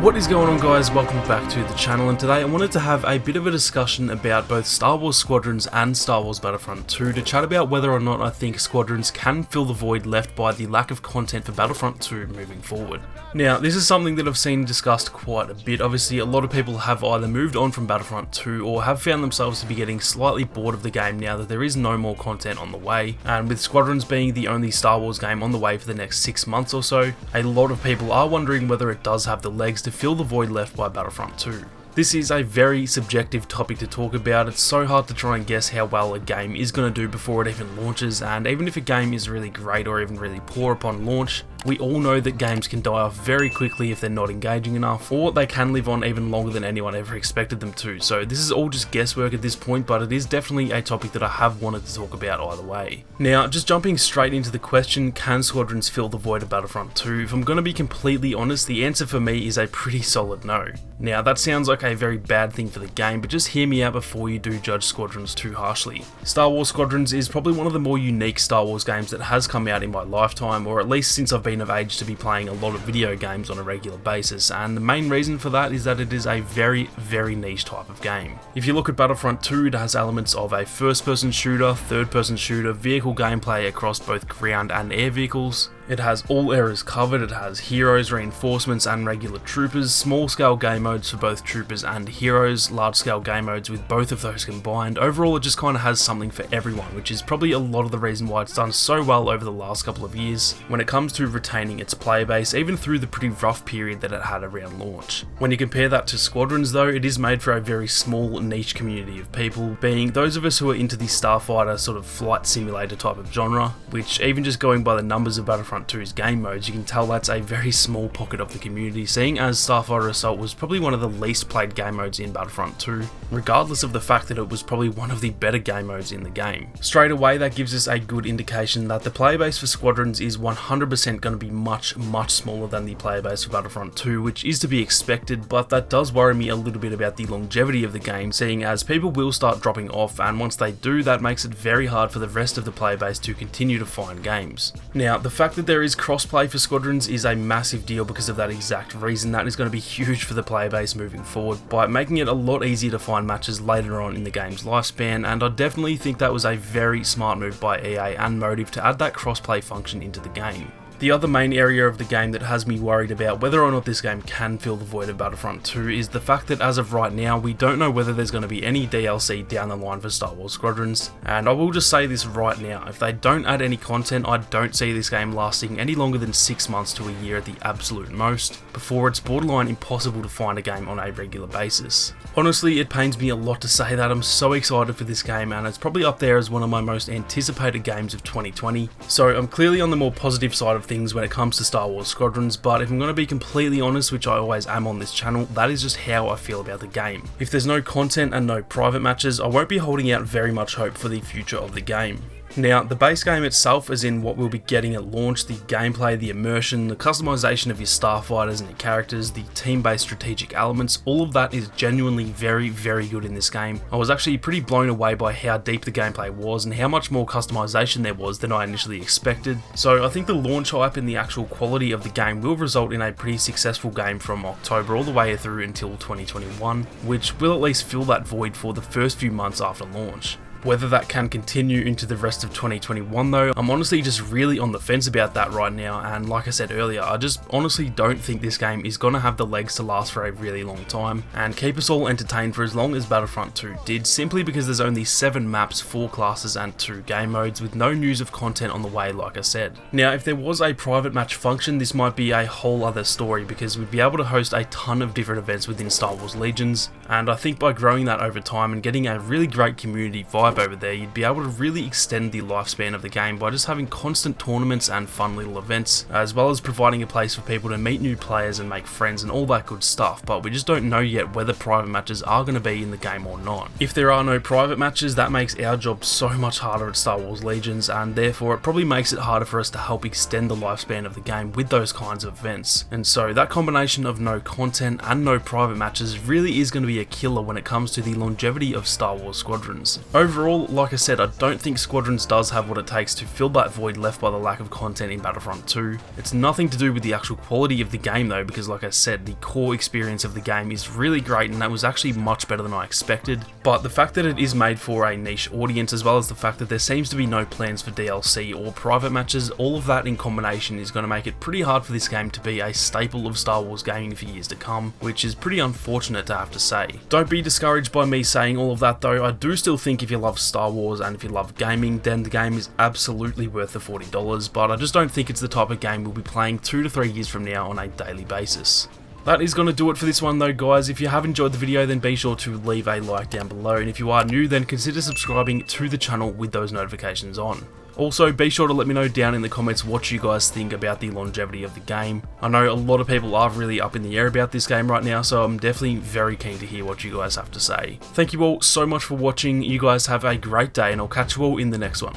What is going on, guys? Welcome back to the channel, and today I wanted to have a bit of a discussion about both Star Wars Squadrons and Star Wars Battlefront 2 to chat about whether or not I think Squadrons can fill the void left by the lack of content for Battlefront 2 moving forward. Now, this is something that I've seen discussed quite a bit. Obviously, a lot of people have either moved on from Battlefront 2 or have found themselves to be getting slightly bored of the game now that there is no more content on the way, and with Squadrons being the only Star Wars game on the way for the next 6 months or so, a lot of people are wondering whether it does have the legs to fill the void left by Battlefront 2. This is a very subjective topic to talk about. It's so hard to try and guess how well a game is going to do before it even launches, and even if a game is really great or even really poor upon launch, we all know that games can die off very quickly if they're not engaging enough, or they can live on even longer than anyone ever expected them to. So this is all just guesswork at this point, but it is definitely a topic that I have wanted to talk about either way. Now, just jumping straight into the question, can Squadrons fill the void of Battlefront 2? If I'm going to be completely honest, the answer for me is a pretty solid no. Now, that sounds like a very bad thing for the game, but just hear me out before you do judge Squadrons too harshly. Star Wars Squadrons is probably one of the more unique Star Wars games that has come out in my lifetime, or at least since I've been of age to be playing a lot of video games on a regular basis, and the main reason for that is that it is a very niche type of game. If you look at Battlefront 2, it has elements of a first-person shooter, third-person shooter, vehicle gameplay across both ground and air vehicles. It has all areas covered, it has heroes, reinforcements and regular troopers, small scale game modes for both troopers and heroes, large scale game modes with both of those combined. Overall, it just kind of has something for everyone, which is probably a lot of the reason why it's done so well over the last couple of years when it comes to retaining its player base, even through the pretty rough period that it had around launch. When you compare that to Squadrons though, it is made for a very small niche community of people, being those of us who are into the starfighter sort of flight simulator type of genre, which even just going by the numbers of Battlefront 2's game modes, you can tell that's a very small pocket of the community, seeing as Starfighter Assault was probably one of the least played game modes in Battlefront 2, regardless of the fact that it was probably one of the better game modes in the game. Straight away, that gives us a good indication that the player base for Squadrons is 100% going to be much smaller than the player base for Battlefront 2, which is to be expected, but that does worry me a little bit about the longevity of the game, seeing as people will start dropping off, and once they do, that makes it very hard for the rest of the player base to continue to find games. Now, the fact that there is crossplay for Squadrons is a massive deal because of that exact reason. That is going to be huge for the player base moving forward by making it a lot easier to find matches later on in the game's lifespan, and I definitely think that was a very smart move by EA and Motive to add that crossplay function into the game. The other main area of the game that has me worried about whether or not this game can fill the void of Battlefront 2 is the fact that as of right now, we don't know whether there's going to be any DLC down the line for Star Wars Squadrons, and I will just say this right now, if they don't add any content, I don't see this game lasting any longer than 6 months to a year at the absolute most, before it's borderline impossible to find a game on a regular basis. Honestly, it pains me a lot to say that. I'm so excited for this game, and it's probably up there as one of my most anticipated games of 2020, so I'm clearly on the more positive side of things when it comes to Star Wars Squadrons, but if I'm going to be completely honest, which I always am on this channel, that is just how I feel about the game. If there's no content and no private matches, I won't be holding out very much hope for the future of the game. Now, the base game itself, as in what we'll be getting at launch, the gameplay, the immersion, the customization of your starfighters and your characters, the team-based strategic elements, all of that is genuinely very good in this game. I was actually pretty blown away by how deep the gameplay was and how much more customization there was than I initially expected. So I think the launch hype and the actual quality of the game will result in a pretty successful game from October all the way through until 2021, which will at least fill that void for the first few months after launch. Whether that can continue into the rest of 2021 though, I'm honestly just really on the fence about that right now, and like I said earlier, I just honestly don't think this game is gonna have the legs to last for a really long time, and keep us all entertained for as long as Battlefront 2 did, simply because there's only 7 maps, 4 classes and 2 game modes, with no news of content on the way like I said. Now, if there was a private match function, this might be a whole other story, because we'd be able to host a ton of different events within Star Wars Legions, and I think by growing that over time and getting a really great community vibe over there, you'd be able to really extend the lifespan of the game by just having constant tournaments and fun little events, as well as providing a place for people to meet new players and make friends and all that good stuff, but we just don't know yet whether private matches are going to be in the game or not. If there are no private matches, that makes our job so much harder at Star Wars Legions, and therefore it probably makes it harder for us to help extend the lifespan of the game with those kinds of events. And so that combination of no content and no private matches really is going to be a killer when it comes to the longevity of Star Wars Squadrons. Overall, overall, like I said, I don't think Squadrons does have what it takes to fill that void left by the lack of content in Battlefront 2. It's nothing to do with the actual quality of the game though, because like I said, the core experience of the game is really great and that was actually much better than I expected. But the fact that it is made for a niche audience, as well as the fact that there seems to be no plans for DLC or private matches, all of that in combination is going to make it pretty hard for this game to be a staple of Star Wars gaming for years to come, which is pretty unfortunate to have to say. Don't be discouraged by me saying all of that though. I do still think if you love Star Wars and if you love gaming, then the game is absolutely worth the $40, but I just don't think it's the type of game we'll be playing 2 to 3 years from now on a daily basis. That is going to do it for this one though, guys. If you have enjoyed the video, then be sure to leave a like down below, and if you are new, then consider subscribing to the channel with those notifications on. Also, be sure to let me know down in the comments what you guys think about the longevity of the game. I know a lot of people are really up in the air about this game right now, so I'm definitely very keen to hear what you guys have to say. Thank you all so much for watching. You guys have a great day, and I'll catch you all in the next one.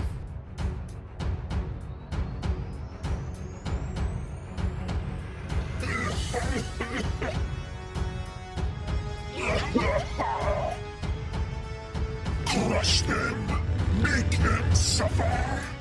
Crush them! Make them suffer!